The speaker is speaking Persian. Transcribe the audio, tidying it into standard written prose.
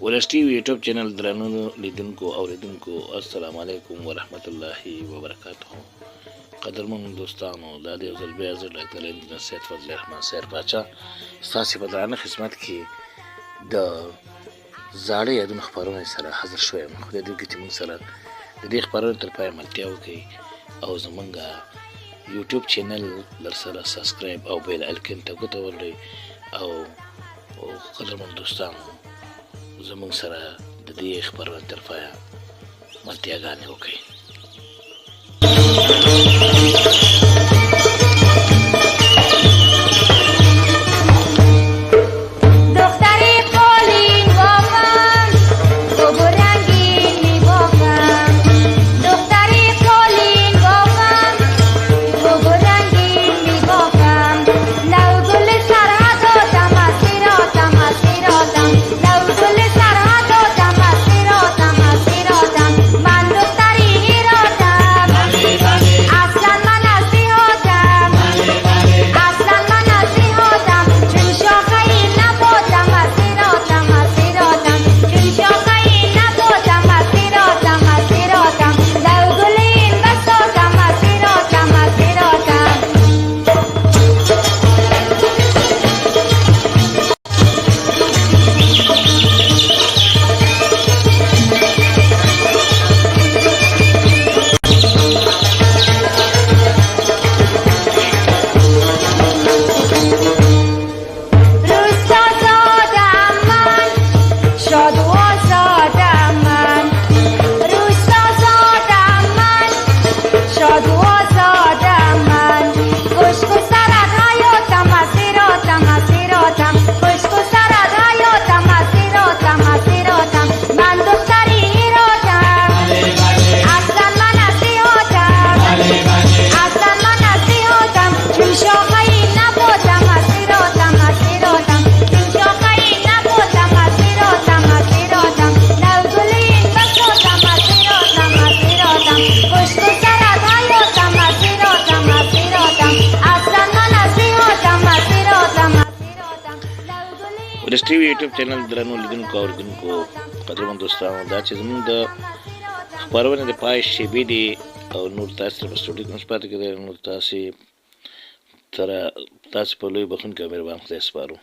ولس ټي وي یوټیوب چینل درنو لیدونکو اوریدونکو السلام علیکم ورحمت الله وبرکاته. قدرمن دوستانو دا د یو ځل بیا زه ډاکټر انجینر سید فضل الرحمن سیر پاچا ستاسو په درانه خدمت کې د زاړه یادونو خبرونه سره حاضر شوم. خدای دې وکړي چې موږ سره د دې خبرونو تر پایه ملتیا وکړي او زمونږ یوټیوب چینل در سره سبسکرایب او بیل آیکن ته وګورئ او قدرمن دوستانو زمونږ سره د دې خبرونو تر پایه ملتیاګانې وکړي. ولس ټي وي یوټیوب چینل درنو لیدونکو اوریدونکو قدرمن دوستانو دا چې زموږ د خپرونې د پای شیبې دي او نور تاسو په سټوډیو کې پاتې کېدل نور تاسو په لوی بخښونکي او مهربان خدای سپارو.